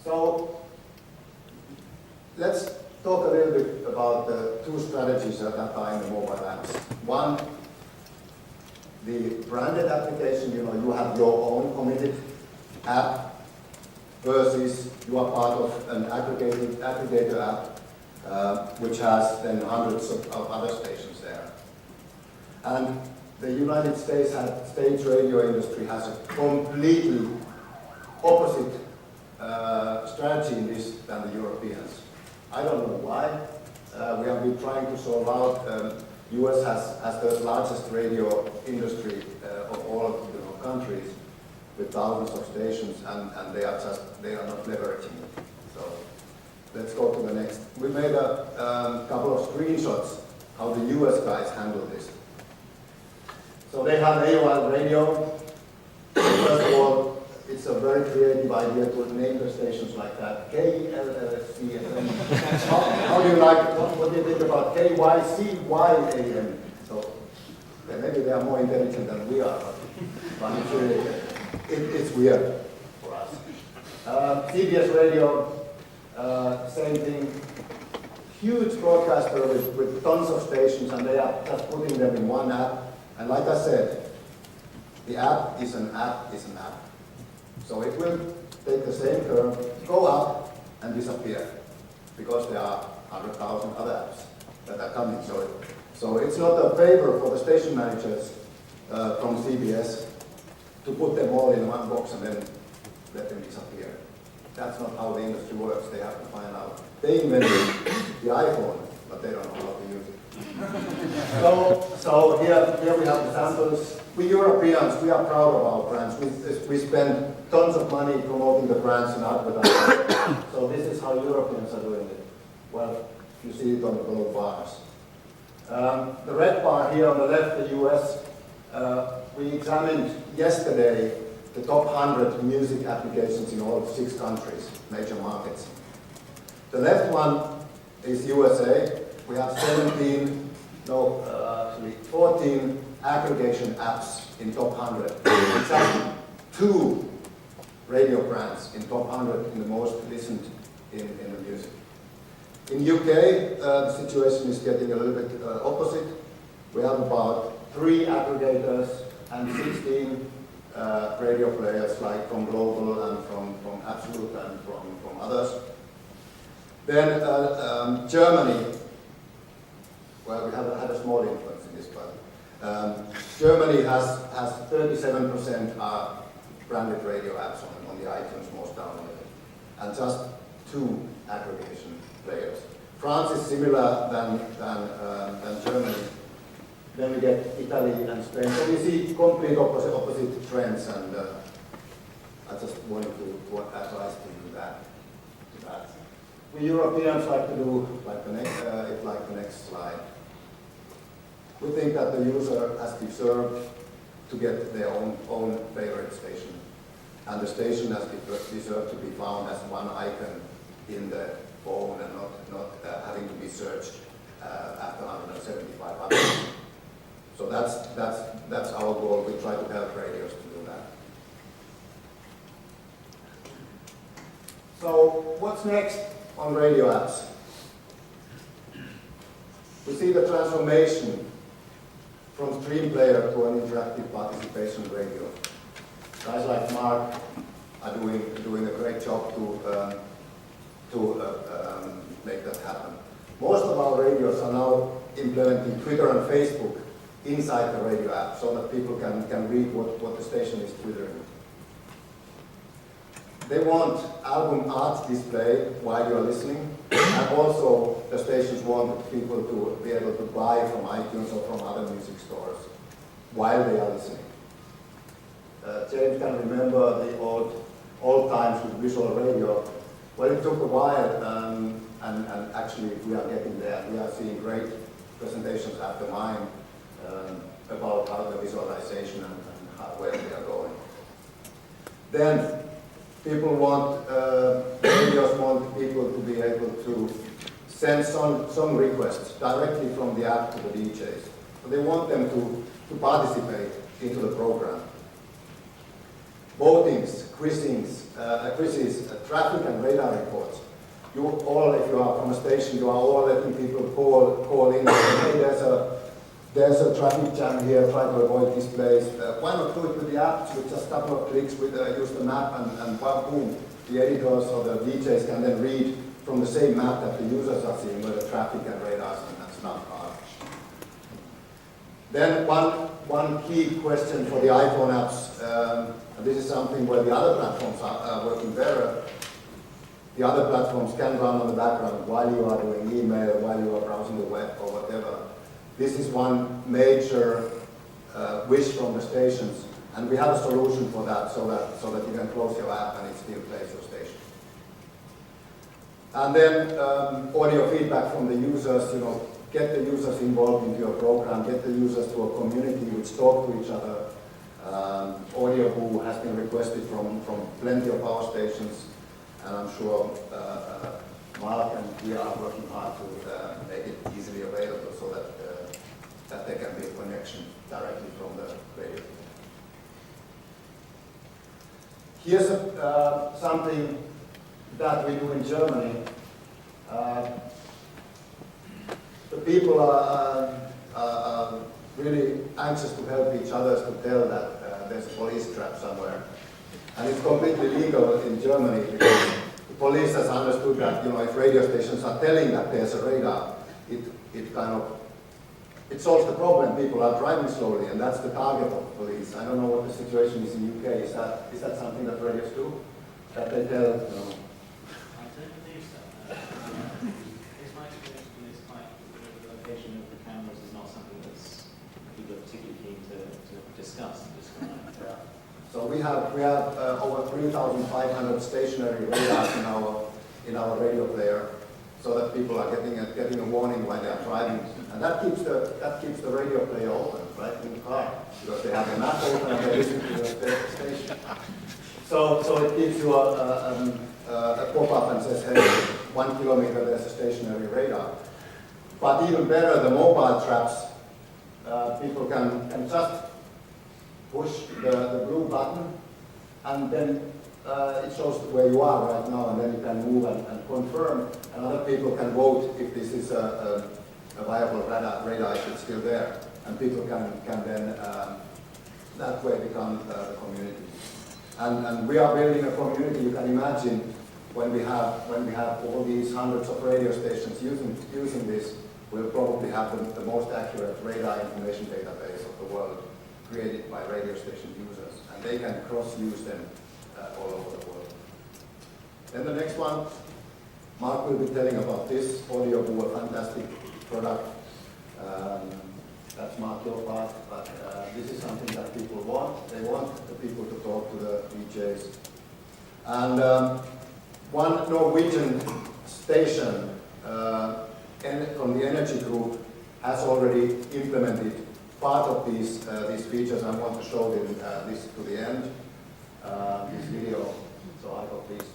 So let's talk a little bit about the two strategies that are in the mobile apps. One, the branded application, you have your own committed app versus you are part of an aggregator app, which has then hundreds of other stations there. And the United States radio industry has a completely opposite strategy in this than the Europeans. I don't know why. We have been trying to solve out. US has the largest radio industry of all countries with thousands of stations, and they are not leveraging it. So let's go to the next. We made a couple of screenshots how the US guys handle this. So they have AOL radio. First of all, it's a very creative idea to name the stations like that. KLLC. How do you like it? What do you think about KYCYAM? So maybe they are more intelligent than we are, but it's really, it's weird for us. CBS radio, same thing. Huge broadcaster with tons of stations, and they are just putting them in one app. And like I said, the app is an app is an app. So it will take the same curve, go up, and disappear, because there are 100,000 other apps that are coming. So it's not a favor for the station managers from CBS to put them all in one box and then let them disappear. That's not how the industry works. They have to find out. They invented the iPhone, but they don't know how to use it. So here we have the samples. We Europeans, we are proud of our brands. We spend tons of money promoting the brands and advertising. So this is how Europeans are doing it. Well, you see it on the blue bars. The red bar here on the left, the US, we examined yesterday the top 100 music applications in all 6 countries, major markets. The left one is USA. We have 14 aggregation apps in top 100. It's actually 2 radio brands in top 100 in the most listened in the music. In UK, the situation is getting a little bit opposite. We have about 3 aggregators and 16 radio players, like from Global and from Absolute and from others. Then Germany, well, we have had a small influence in this, but Germany has 37% branded radio apps on the iTunes most downloaded, and just 2 aggregation players. France is similar than Germany. Then we get Italy and Spain. So we see complete opposite trends, and I just wanted to advise to do that. We Europeans like to do like the next slide. We think that the user has deserved to get their own favorite station, and the station has deserved to be found as one icon in the phone and not having to be searched after 175 others. So that's our goal. We try to help radios to do that. So what's next on radio apps? We see the transformation from stream player to an interactive participation radio. Guys like Mark are doing a great job to make that happen. Most of our radios are now implementing Twitter and Facebook inside the radio app, so that people can read what the station is twittering. They want album art display while you are listening, and also the stations want people to be able to buy from iTunes or from other music stores while they are listening. James can remember the old times with visual radio. Well, it took a while, and actually we are getting there. We are seeing great presentations after mine about how the visualization and where we are going. Then people want, radios want people to be able to send song requests directly from the app to the DJs. So they want them to participate into the program. votings, quizzes, traffic and radar reports. You all, if you are from a station, you are all letting people call in and say, hey, there's a traffic jam here, try to avoid this place. Why not do it with the app with just a couple of clicks, use the map and boom, the editors or the DJs can then read from the same map that the users are seeing where the traffic and radars and smart cars. Then one key question for the iPhone apps, and this is something where the other platforms are working better. The other platforms can run on the background while you are doing email, while you are browsing the web or whatever. This is one major wish from the stations, and we have a solution for that so that you can close your app and it still plays your station. And then audio feedback from the users, get the users involved into your program, get the users to a community which talk to each other. AudioBoo has been requested from plenty of our stations, and I'm sure Mark and we are working hard to make it easily available so that there can be a connection directly from the radio. Here's something that we do in Germany. The people are really anxious to help each other to tell that there's a police trap somewhere. And it's completely legal in Germany because the police has understood that, if radio stations are telling that there's a radar, it solves the problem. People are driving slowly, and that's the target of the police. I don't know what the situation is in the UK. Is that something that radios do? That they tell, I don't believe so. It's my experience with this type of the location of the cameras is not something that's people are particularly keen to discuss and describe. Yeah. So we have over 3,500 stationary radars in our radio player, so that people are getting a warning while they are driving, and that keeps the radio player open, right, in the car, because they have the map open and they listen to the station. So it gives you a pop-up and says, hey, 1 kilometer there's a stationary radar. But even better, the mobile traps, people can just push the blue button, and then it shows where you are right now, and then you can move and confirm, and other people can vote if this is a viable radar, if it's still there, and people can then that way become the community. And we are building a community. You can imagine when we have all these hundreds of radio stations using this, we'll probably have the most accurate radar information database of the world created by radio station users, and they can cross-use them all over the world. Then the next one, Mark will be telling about this, AudioBoo, a fantastic product. That's Mark your part, but this is something that people want. They want the people to talk to the DJs. And one Norwegian station from the energy group has already implemented part of these features. I want to show them this to the end, this video. So I hope please.